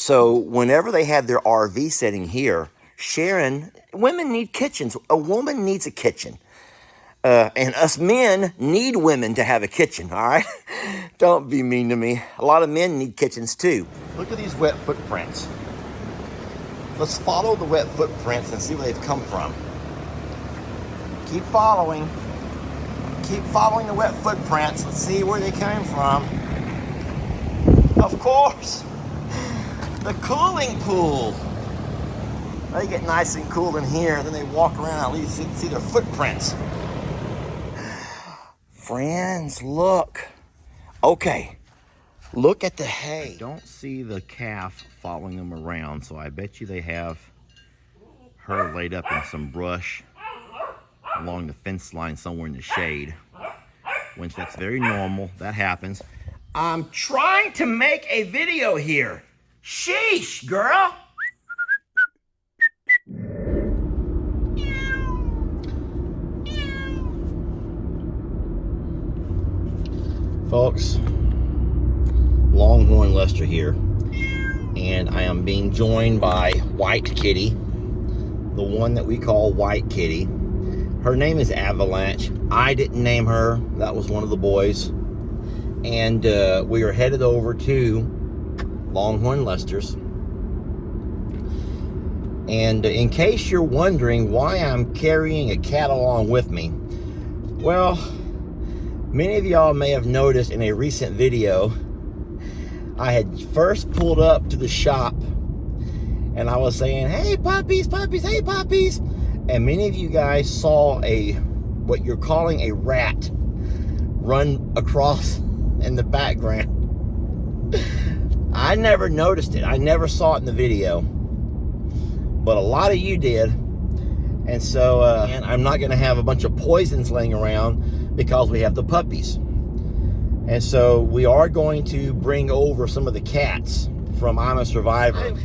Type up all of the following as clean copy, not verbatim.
So whenever they had their RV setting here, Sharon, women need kitchens. A woman needs a kitchen. And us men need women to have a kitchen, all right? Don't be mean to me. A lot of men need kitchens too. Look at these wet footprints. Let's follow the wet footprints and see where they've come from. Keep following. Keep following the wet footprints. Let's see where they came from. Of course, the cooling pool. They get nice and cool in here, then they walk around, at least see their footprints. Friends, look. Okay, look at the hay. I don't see the calf following them around, so I bet you they have her laid up in some brush along the fence line somewhere in the shade, which that's very normal. That happens. I'm trying to make a video here. Sheesh, girl. Folks, Longhorn Lester here, and I am being joined by White Kitty, the one that we call White Kitty. Her name is Avalanche. I didn't name her. That was one of the boys. And we are headed over to Longhorn Lester's. And in case you're wondering why I'm carrying a cat along with me, well, many of y'all may have noticed in a recent video, I had first pulled up to the shop and I was saying, hey puppies, puppies, hey puppies. And many of you guys saw what you're calling a rat run across in the background. I never noticed it. I never saw it in the video, but a lot of you did. And so and I'm not going to have a bunch of poisons laying around because we have the puppies. And so we are going to bring over some of the cats from I'm a Survivor.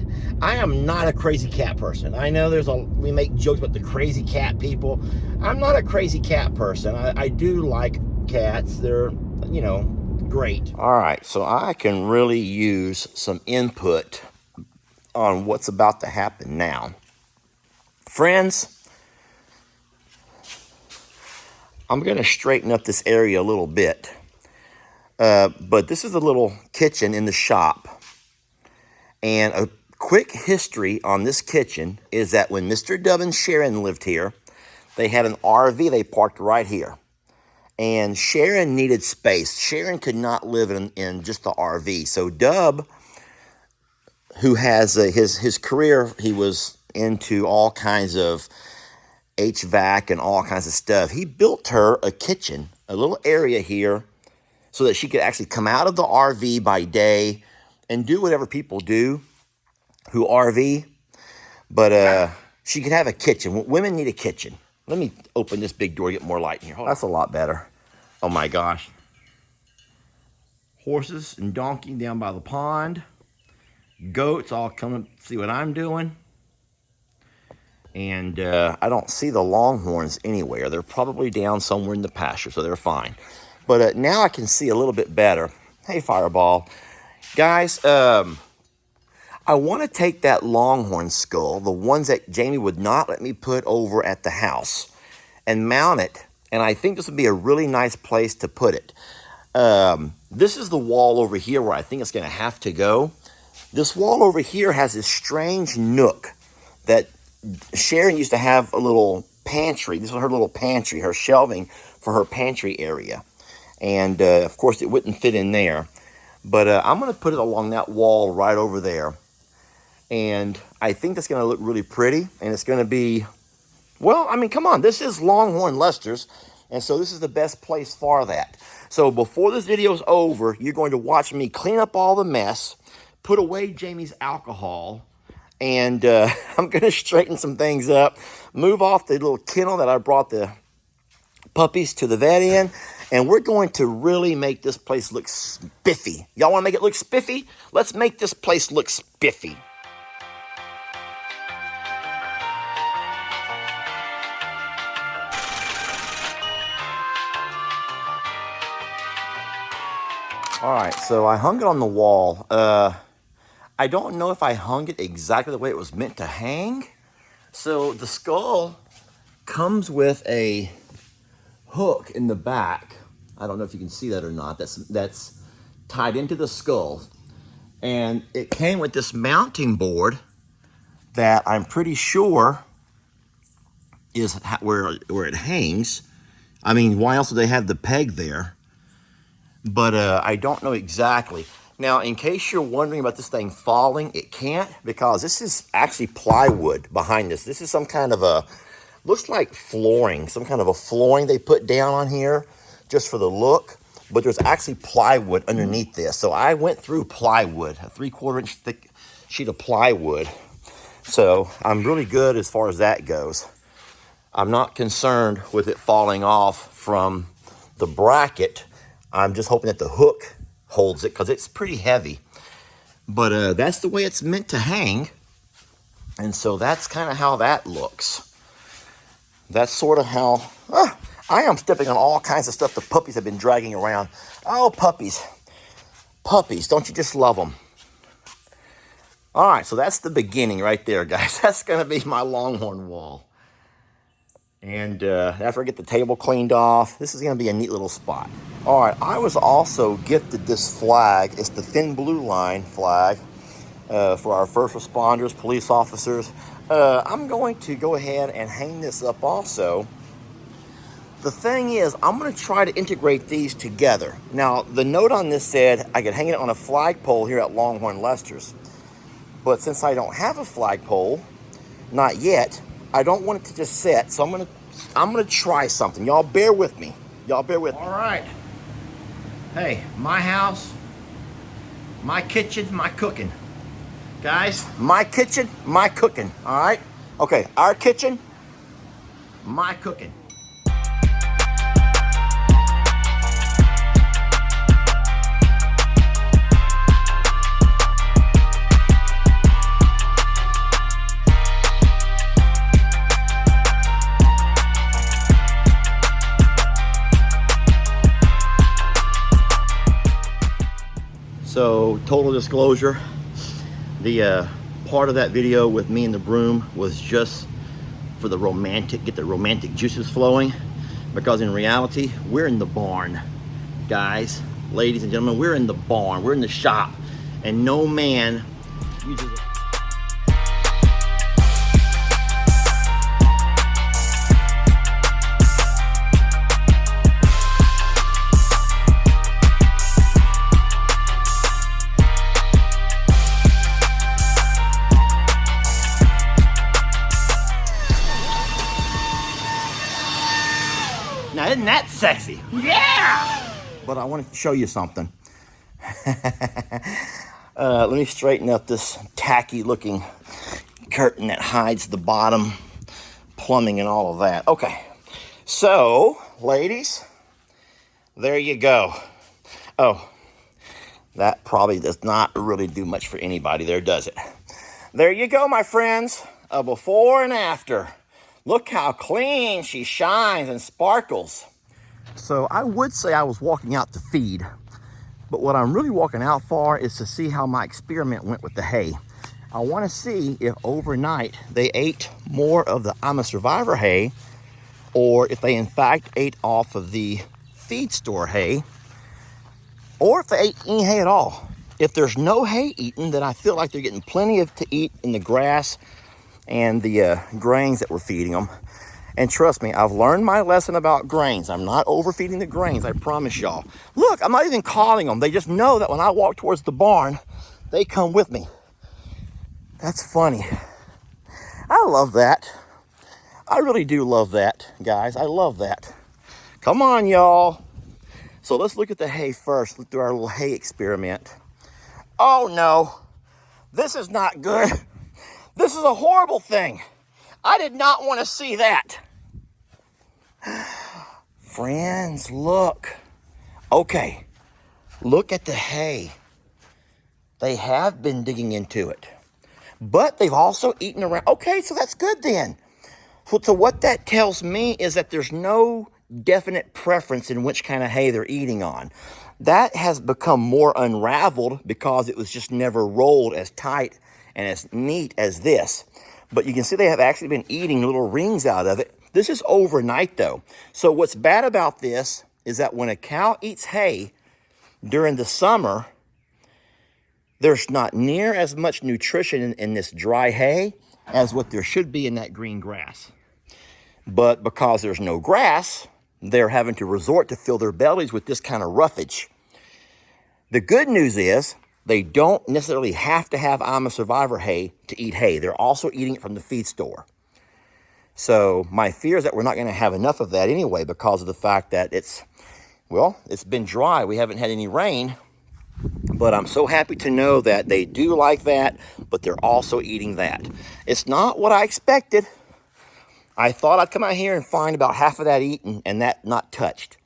I am not a crazy cat person. I know we make jokes about the crazy cat people. I'm not a crazy cat person. I do like cats. They're, you know, great. All right, so I can really use some input on what's about to happen now. Friends, I'm going to straighten up this area a little bit. But this is a little kitchen in the shop. And a quick history on this kitchen is that when Mr. Dub and Sharon lived here, they had an RV they parked right here. And Sharon needed space. Sharon could not live in just the RV. So Dub, who has his career, he was into all kinds of HVAC and all kinds of stuff. He built her a kitchen, a little area here, so that she could actually come out of the RV by day and do whatever people do who RV. But she could have a kitchen. Women need a kitchen. Let me open this big door to get more light in here. That's a lot better. Oh my gosh. Horses and donkey down by the pond. Goats all coming to see what I'm doing. And I don't see the Longhorns anywhere. They're probably down somewhere in the pasture, so they're fine. But now I can see a little bit better. Hey, Fireball. Guys, I want to take that Longhorn skull, the ones that Jamie would not let me put over at the house, and mount it. And I think this would be a really nice place to put it. This is the wall over here where I think it's going to have to go. This wall over here has this strange nook that Sharon used to have a little pantry. This was her little pantry, her shelving for her pantry area. And, of course, it wouldn't fit in there. But I'm going to put it along that wall right over there. And I think that's going to look really pretty. And it's going to be, well, I mean, come on. This is Longhorn Lester's. And so this is the best place for that. So before this video is over, you're going to watch me clean up all the mess, put away Jamie's alcohol, and I'm going to straighten some things up, move off the little kennel that I brought the puppies to the vet in, and we're going to really make this place look spiffy. Y'all want to make it look spiffy? Let's make this place look spiffy. All right, so I hung it on the wall. I don't know if I hung it exactly the way it was meant to hang. So the skull comes with a hook in the back. I don't know if you can see that or not. That's tied into the skull. And it came with this mounting board that I'm pretty sure is where it hangs. I mean, why else do they have the peg there? But I don't know exactly. Now, in case you're wondering about this thing falling, it can't, because this is actually plywood behind this. This is some kind of a, looks like flooring, some kind of a flooring they put down on here just for the look. But there's actually plywood underneath this. So I went through plywood, a 3/4 inch thick sheet of plywood. So I'm really good as far as that goes. I'm not concerned with it falling off from the bracket. I'm just hoping that the hook holds it, because it's pretty heavy. But that's the way it's meant to hang. And so that's kind of how that looks. That's sort of how... I am stepping on all kinds of stuff the puppies have been dragging around. Oh, puppies. Puppies, don't you just love them? All right, so that's the beginning right there, guys. That's going to be my Longhorn wall. And after I get the table cleaned off, this is going to be a neat little spot. All right, I was also gifted this flag. It's the Thin Blue Line flag for our first responders, police officers. I'm going to go ahead and hang this up also. The thing is, I'm going to try to integrate these together. Now, the note on this said I could hang it on a flagpole here at Longhorn Lester's. But since I don't have a flagpole, not yet, I don't want it to just sit. So I'm gonna try something. Y'all bear with me. Y'all bear with me. All right. Hey, my house, my kitchen, my cooking. Guys, my kitchen, my cooking. All right? Okay, our kitchen, my cooking. So, total disclosure, the part of that video with me and the broom was just for the get the romantic juices flowing, because in reality, we're in the barn, guys, ladies and gentlemen, we're in the barn, we're in the shop, and no man uses it. Now, isn't that sexy? Yeah! But I want to show you something. Let me straighten up this tacky looking curtain that hides the bottom plumbing and all of that. Okay, so ladies, there you go. Oh, that probably does not really do much for anybody there, does it? There you go, my friends, a before and after. Look how clean she shines and sparkles. So I would say I was walking out to feed, but what I'm really walking out for is to see how my experiment went with the hay. I want to see if overnight they ate more of the I'm a Survivor hay, or if they in fact ate off of the feed store hay, or if they ate any hay at all. If there's no hay eaten, then I feel like they're getting plenty of to eat in the grass and the grains that we're feeding them. And trust me, I've learned my lesson about grains. I'm not overfeeding the grains, I promise y'all. Look, I'm not even calling them. They just know that when I walk towards the barn, they come with me. That's funny. I love that. I really do love that, guys. I love that. Come on, y'all. So let's look at the hay first. Let's do our little hay experiment. Oh no, this is not good. This is a horrible thing. I did not want to see that. Friends, look. Okay, look at the hay. They have been digging into it, but they've also eaten around. Okay, so that's good then. So what that tells me is that there's no definite preference in which kind of hay they're eating on. that has become more unraveled because it was just never rolled as tight and as neat as this. But you can see they have actually been eating little rings out of it. This is overnight though. So what's bad about this is that when a cow eats hay during the summer, there's not near as much nutrition in this dry hay as what there should be in that green grass. But because there's no grass, they're having to resort to fill their bellies with this kind of roughage. The good news is they don't necessarily have to have I'm a Survivor hay to eat hay. They're also eating it from the feed store. So my fear is that we're not going to have enough of that anyway because of the fact that it's been dry. We haven't had any rain. But I'm so happy to know that they do like that, but they're also eating that. It's not what I expected. I thought I'd come out here and find about half of that eaten and that not touched.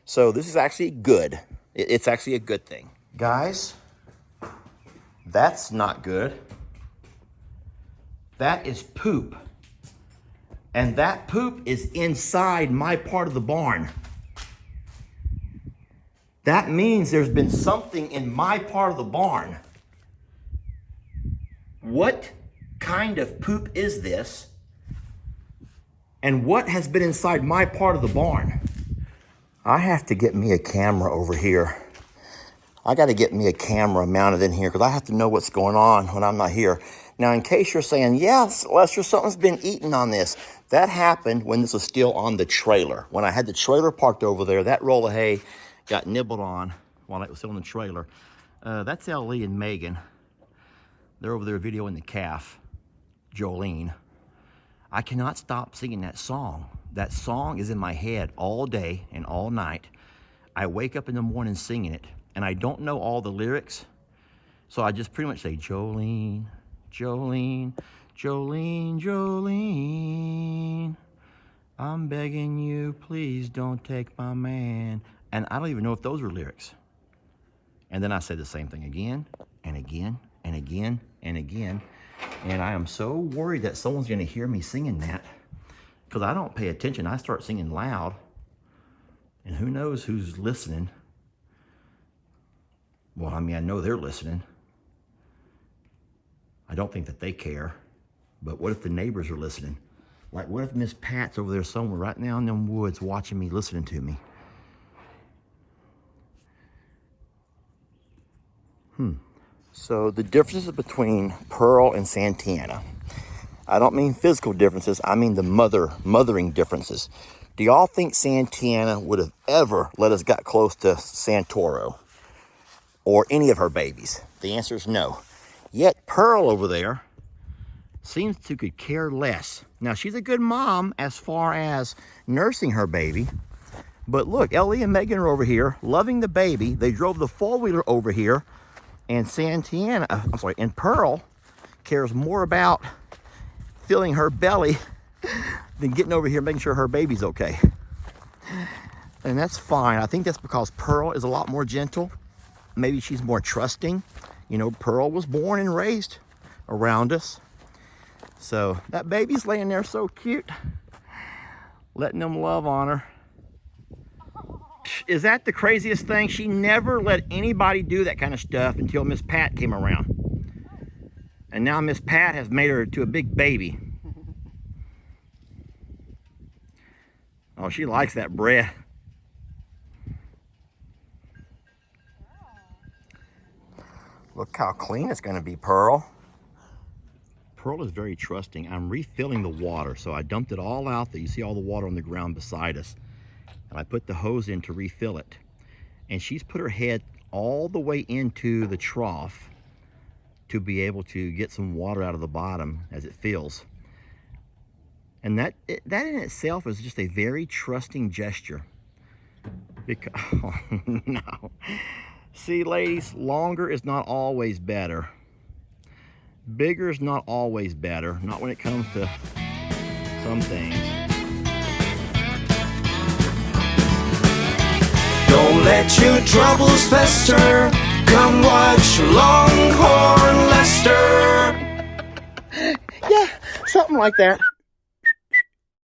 So this is actually good. It's actually a good thing. Guys, that's not good. That is poop. And that poop is inside my part of the barn. That means there's been something in my part of the barn. What kind of poop is this? And what has been inside my part of the barn? I have to get me a camera over here. I got to get me a camera mounted in here because I have to know what's going on when I'm not here. Now, in case you're saying, yes, Lester, something's been eaten on this. That happened when this was still on the trailer. When I had the trailer parked over there, that roll of hay got nibbled on while it was still in the trailer. That's Ellie and Megan. They're over there videoing the calf, Jolene. I cannot stop singing that song. That song is in my head all day and all night. I wake up in the morning singing it, and I don't know all the lyrics, so I just pretty much say, Jolene, Jolene, Jolene, Jolene. I'm begging you, please don't take my man. And I don't even know if those were lyrics. And then I said the same thing again and again and again and again. And I am so worried that someone's going to hear me singing that because I don't pay attention. I start singing loud. And who knows who's listening. Well, I mean, I know they're listening. I don't think that they care. But what if the neighbors are listening? Like, what if Miss Pat's over there somewhere right now in them woods watching me, listening to me? So the differences between Pearl and Santana. I don't mean physical differences. I mean the mothering differences. Do y'all think Santana would have ever let us get close to Santoro or any of her babies? The answer is no. Yet Pearl over there seems to could care less. Now, she's a good mom as far as nursing her baby. But look, Ellie and Megan are over here loving the baby. They drove the four-wheeler over here. And and Pearl cares more about filling her belly than getting over here making sure her baby's okay. And that's fine. I think that's because Pearl is a lot more gentle. Maybe she's more trusting. You know, Pearl was born and raised around us. So that baby's laying there so cute, letting them love on her. Is that the craziest thing? She never let anybody do that kind of stuff until Miss Pat came around. And now Miss Pat has made her to a big baby. Oh, she likes that bread. Look how clean it's going to be, Pearl. Pearl is very trusting. I'm refilling the water, so I dumped it all out there. You see all the water on the ground beside us. And I put the hose in to refill it. And she's put her head all the way into the trough to be able to get some water out of the bottom as it fills. And that in itself is just a very trusting gesture. Because, oh, no. See, ladies, longer is not always better. Bigger is not always better. Not when it comes to some things. Don't let your troubles fester. Come watch Longhorn Lester. Yeah, something like that.